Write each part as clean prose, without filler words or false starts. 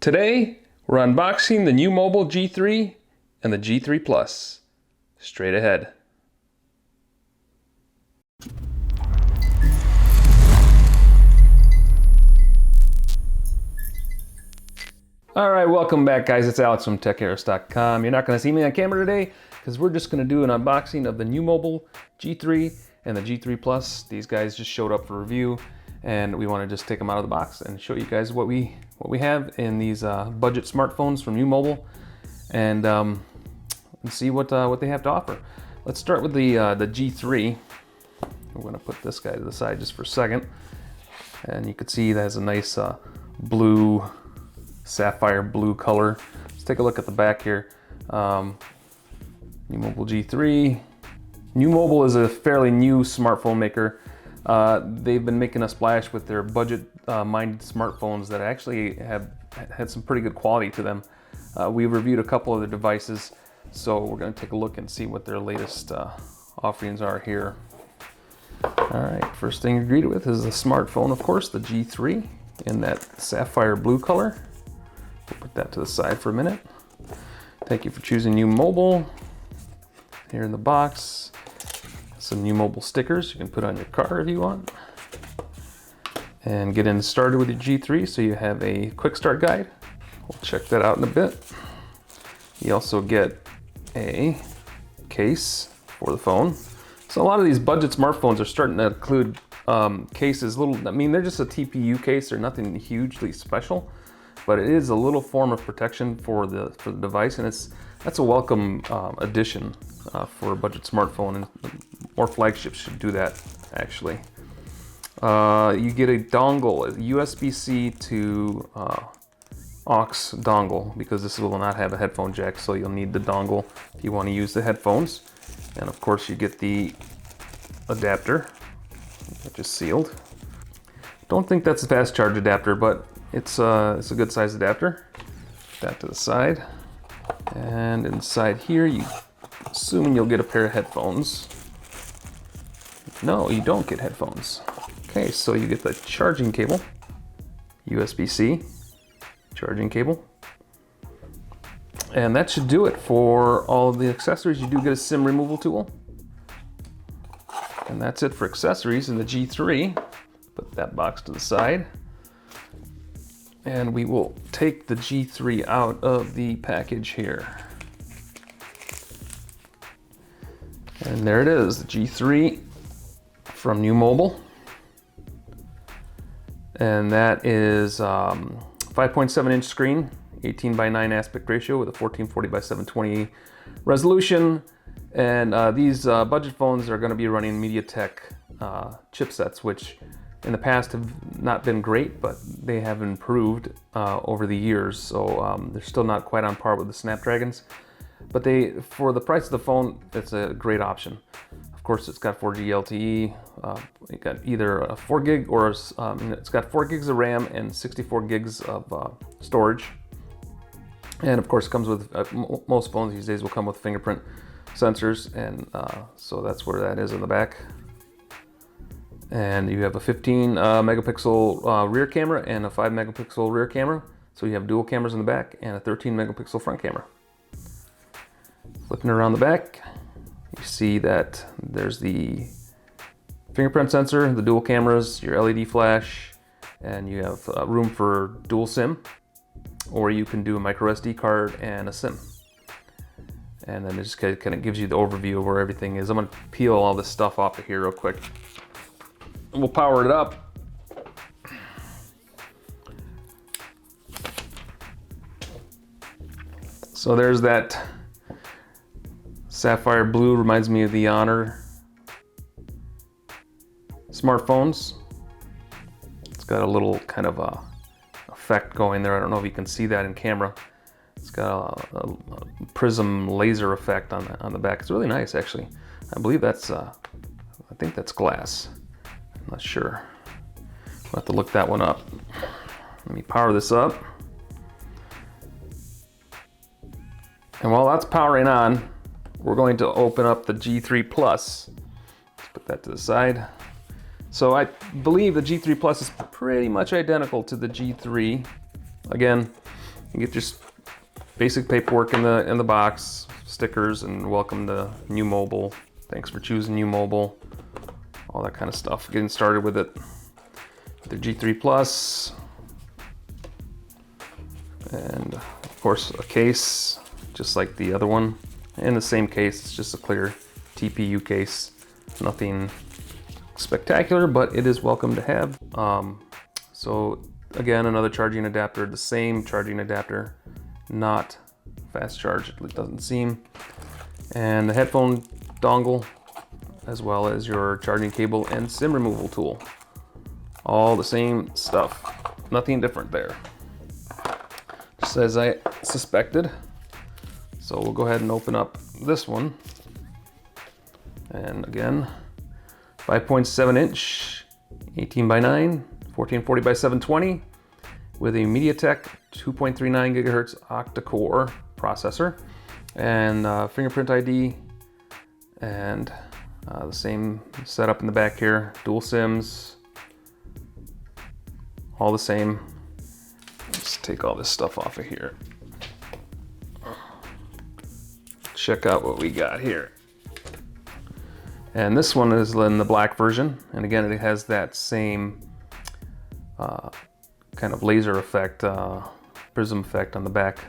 Today, we're unboxing the new mobile G3 and the G3 Plus. Straight ahead. Alright, welcome back guys, it's Alex from TECHAERIS.com. You're not going to see me on camera today because we're just going to do an unboxing of the new mobile G3 and the G3 Plus. These guys just showed up for review and we want to just take them out of the box and show you guys what we have in these budget smartphones from new mobile and see what they have to offer. Let's start with the G3. We're going to put this guy to the side just for a second, and you can see that has a nice blue, sapphire blue color. Let's take a look at the back here. New mobile G3. New Mobile is a fairly new smartphone maker. They've been making a splash with their budget-minded smartphones that actually have had some pretty good quality to them. We've reviewed a couple of their devices, so we're going to take a look and see what their latest offerings are here. All right, first thing you're greeted with is the smartphone, of course, the G3 in that sapphire blue color. We'll put that to the side for a minute. Thank you for choosing New Mobile. Here in the box, some New Mobile stickers you can put on your car if you want. And get started with your G3, so you have a quick start guide. We'll check that out in a bit. You also get a case for the phone. So a lot of these budget smartphones are starting to include cases. They're just a TPU case. They're nothing hugely special, but it is a little form of protection for the device, and that's a welcome addition for a budget smartphone, and more flagships should do that actually. You get a dongle, a USB-C to aux dongle, because this will not have a headphone jack, so you'll need the dongle if you want to use the headphones. And of course you get the adapter, which is sealed. Don't think that's a fast charge adapter, but it's a good size adapter. Put that to the side. And inside here, assuming you'll get a pair of headphones. No, you don't get headphones. Okay, so you get the charging cable, USB-C charging cable. And that should do it for all of the accessories. You do get a SIM removal tool. And that's it for accessories in the G3. Put that box to the side. And we will take the G3 out of the package here. And there it is, the G3 from New Mobile. And that is 5.7 inch screen, 18:9 aspect ratio with a 1440 by 720 resolution. And these budget phones are going to be running MediaTek chipsets, which in the past have not been great, but they have improved over the years. So they're still not quite on par with the Snapdragons, but for the price of the phone, it's a great option. Of course, it's got 4G LTE. It got either a 4 gig or it's got 4 gigs of RAM and 64 gigs of storage. And of course, it comes with most phones these days will come with fingerprint sensors, and so that's where that is in the back. And you have a 15 megapixel rear camera and a 5 megapixel rear camera. So you have dual cameras in the back and a 13 megapixel front camera. Flipping around the back, you see that there's the fingerprint sensor, the dual cameras, your LED flash, and you have room for dual SIM, or you can do a micro SD card and a SIM. And then it just kind of gives you the overview of where everything is. I'm going to peel all this stuff off of here real quick. We'll power it up. So there's that sapphire blue, reminds me of the Honor smartphones. It's got a little kind of a effect going there. I don't know if you can see that in camera. It's got a prism laser effect on the back. It's really nice, actually. I believe that's, I think that's glass. I'm not sure. I'll have to look that one up. Let me power this up. And while that's powering on, we're going to open up the G3 Plus. Let's put that to the side. So I believe the G3 Plus is pretty much identical to the G3. Again, You get just basic paperwork in the box, stickers, and welcome to New Mobile. Thanks for choosing New Mobile. All that kind of stuff. Getting started with it. The G3 Plus, and of course a case, just like the other one. In the same case, it's just a clear TPU case. Nothing spectacular, but it is welcome to have. So again, another charging adapter, the same charging adapter, not fast charge, it doesn't seem. And the headphone dongle, as well as your charging cable and SIM removal tool. All the same stuff, nothing different there. Just as I suspected. So we'll go ahead and open up this one. And again, 5.7 inch, 18 by 9, 1440 by 720 with a MediaTek 2.39 gigahertz octa-core processor and fingerprint ID, and the same setup in the back here, dual SIMs, all the same. Let's take all this stuff off of here. Check out what we got here. And this one is in the black version, and again it has that same kind of laser effect, prism effect on the back.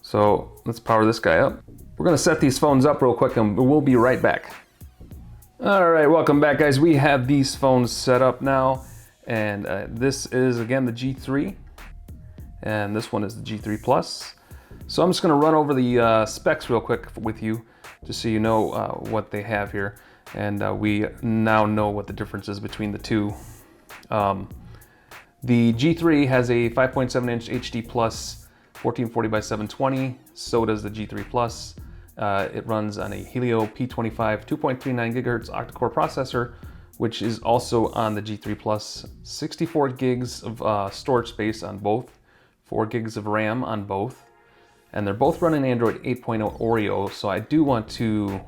So let's power this guy up. We're gonna set these phones up real quick and we'll be right back. All right, welcome back guys. We have these phones set up now, and this is again the G3, and this one is the G3 Plus. So I'm just gonna run over the specs real quick with you, just so you know what they have here. And we now know what the difference is between the two. The G3 has a 5.7 inch HD Plus 1440 by 720, so does the G3 Plus. It runs on a Helio P25 2.39 gigahertz octa-core processor, which is also on the G3 Plus. 64 gigs of storage space on both, 4 gigs of RAM on both, and they're both running Android 8.0 Oreo, so I do want to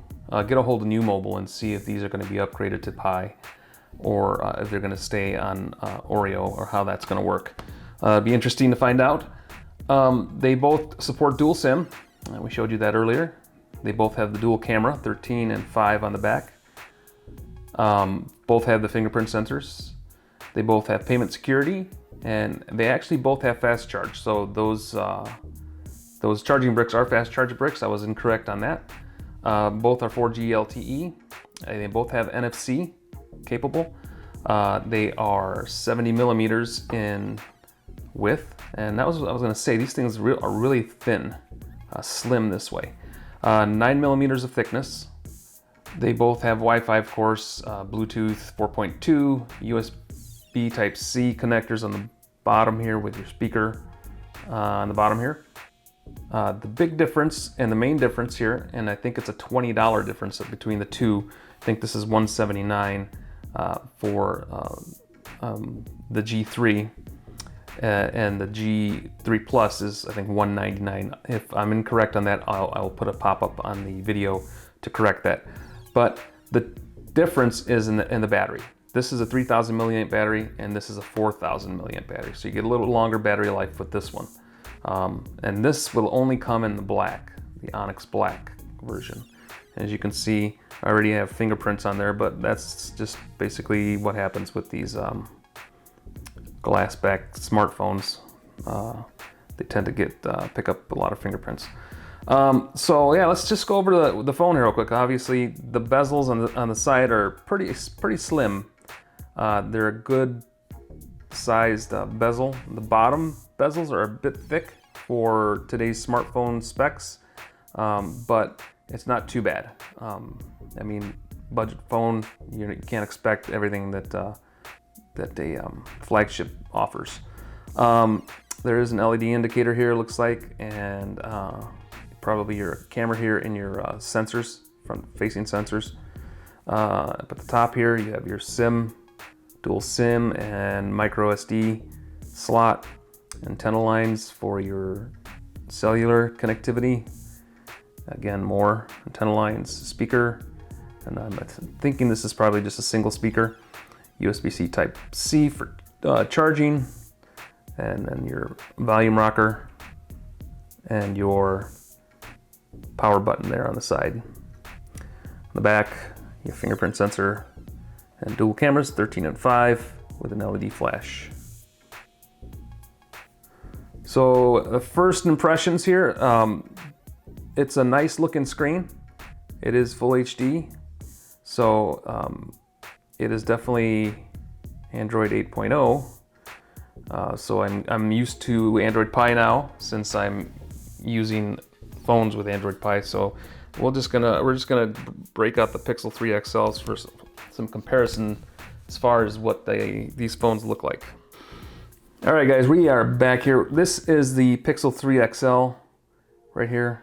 get a hold of New Mobile and see if these are going to be upgraded to Pi, or if they're going to stay on Oreo, or how that's going to work. It'd be interesting to find out. They both support dual SIM. We showed you that earlier. They both have the dual camera, 13 and 5 on the back. Both have the fingerprint sensors. They both have payment security, and they actually both have fast charge. So those charging bricks are fast charge bricks. I was incorrect on that. Both are 4G LTE. They both have NFC capable. They are 70 millimeters in width, and that was what I was going to say. These things are really thin, slim this way. 9 millimeters of thickness. They both have Wi-Fi, of course, Bluetooth 4.2, USB Type-C connectors on the bottom here with your speaker on the bottom here. The big difference and the main difference here, and I think it's a $20 difference between the two. I think this is $179 for the G3, and the G3 Plus is, I think, $199. If I'm incorrect on that, I'll put a pop-up on the video to correct that. But the difference is in the battery. This is a 3,000 milliamp battery, and this is a 4,000 milliamp battery. So you get a little longer battery life with this one. And this will only come in the black, the Onyx Black version. As you can see, I already have fingerprints on there, but that's just basically what happens with these glass back smartphones. They tend to pick up a lot of fingerprints. So yeah, let's just go over the phone here real quick. Obviously, the bezels on the side are pretty slim. They're a good sized bezel. The bottom bezels are a bit thick for today's smartphone specs, but it's not too bad. I mean, budget phone, you can't expect everything that a flagship offers. There is an LED indicator here, looks like, and probably your camera here and your sensors, front-facing sensors. Up at the top here, you have your SIM, dual SIM, and micro SD slot, antenna lines for your cellular connectivity. Again, more antenna lines, speaker, and I'm thinking this is probably just a single speaker. USB-C Type-C for charging. and then your volume rocker, and your power button there on the side. On the back, your fingerprint sensor, and dual cameras, 13 and 5, with an LED flash. So the first impressions here, it's a nice looking screen. It is full HD, so it is definitely Android 8.0. So I'm used to Android Pie now, since I'm using phones with Android Pie. So we're just gonna break out the Pixel 3 XLs for some comparison as far as what these phones look like. All right, guys, we are back here. This is the Pixel 3 XL right here,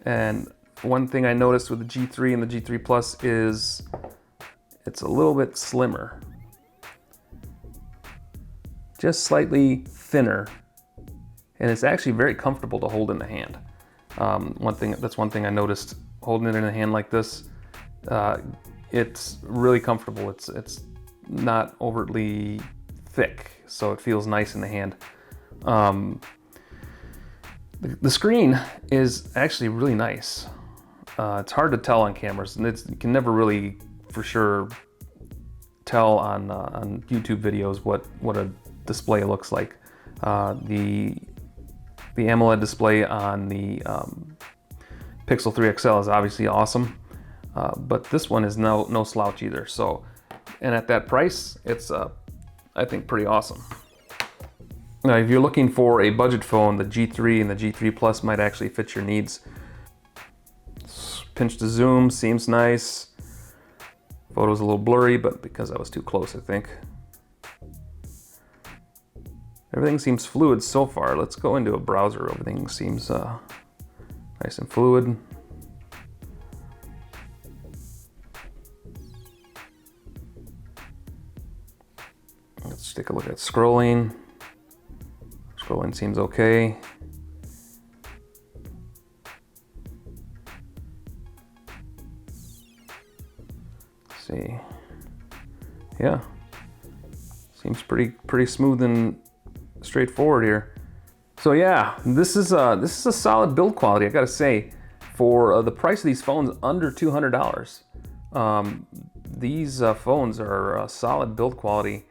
and one thing I noticed with the G3 and the G3 Plus is it's a little bit slimmer, just slightly thinner, and it's actually very comfortable to hold in the hand. That's one thing I noticed holding it in a hand like this. It's really comfortable. It's not overtly thick, so it feels nice in the hand. The screen is actually really nice. It's hard to tell on cameras, and you can never really for sure tell on YouTube videos what a display looks like. The AMOLED display on the Pixel 3 XL is obviously awesome, but this one is no slouch either. So, and at that price, it's I think pretty awesome. Now, if you're looking for a budget phone, the G3 and the G3 Plus might actually fit your needs. Pinch to zoom seems nice. Photo's a little blurry, but because I was too close, I think. Everything seems fluid so far. Let's go into a browser. Everything seems nice and fluid. Let's take a look at scrolling. Scrolling seems okay. Let's see. Yeah. Seems pretty smooth and straightforward here. So yeah, this is a solid build quality, I gotta say. For the price of these phones, under $200. These phones are a solid build quality.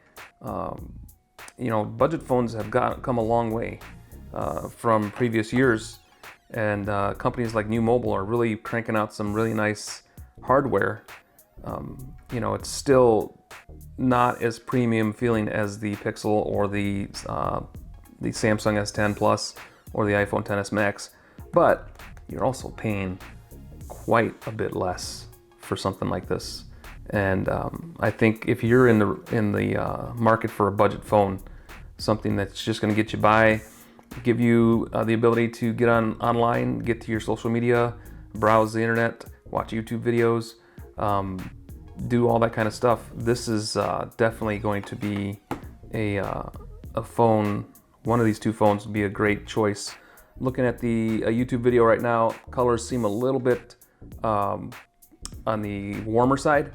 You know, budget phones have come a long way from previous years, and companies like New Mobile are really cranking out some really nice hardware. You know, it's still not as premium feeling as the Pixel or the Samsung S10 Plus or the iPhone XS Max, but you're also paying quite a bit less for something like this. And I think if you're in the market for a budget phone, something that's just going to get you by, give you the ability to get online, get to your social media, browse the internet, watch YouTube videos, do all that kind of stuff, this is definitely going to be a phone. One of these two phones would be a great choice. Looking at the YouTube video right now, colors seem a little bit on the warmer side.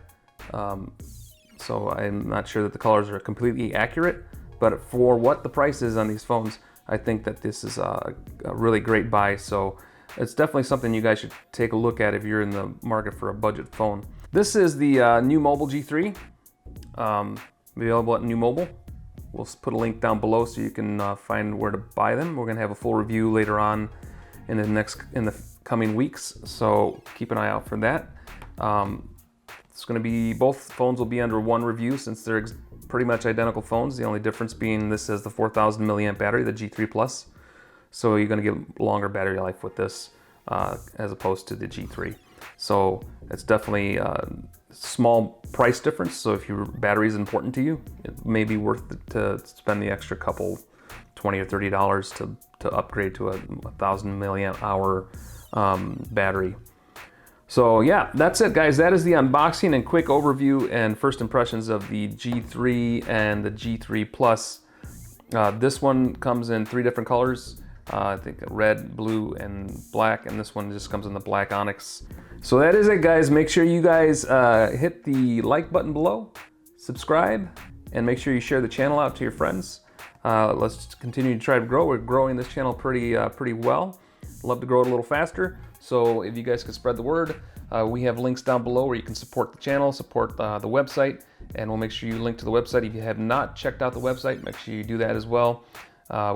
So I'm not sure that the colors are completely accurate, but for what the price is on these phones, I think that this is a really great buy. So it's definitely something you guys should take a look at if you're in the market for a budget phone. This is the New Mobile G3, available at New Mobile. We'll put a link down below so you can find where to buy them. We're gonna have a full review later on in the coming weeks, so keep an eye out for that. It's going to be, both phones will be under one review since they're pretty much identical phones. The only difference being this has the 4,000 milliamp battery, the G3 Plus. So you're going to get longer battery life with this as opposed to the G3. So it's definitely a small price difference. So if your battery is important to you, it may be worth it to spend the extra couple $20 or $30 to upgrade to a 1,000 milliamp hour battery. So yeah, that's it, guys. That is the unboxing and quick overview and first impressions of the G3 and the G3 Plus. This one comes in 3 different colors. I think red, blue, and black, and this one just comes in the black onyx. So that is it, guys. Make sure you guys hit the like button below, subscribe, and make sure you share the channel out to your friends. Let's continue to try to grow. We're growing this channel pretty well. Love to grow it a little faster. So if you guys could spread the word, we have links down below where you can support the channel, support the website, and we'll make sure you link to the website. If you have not checked out the website, make sure you do that as well.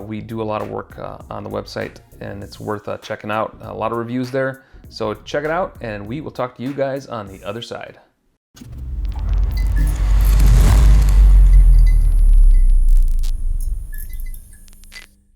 We do a lot of work on the website, and it's worth checking out. A lot of reviews there. So check it out, and we will talk to you guys on the other side.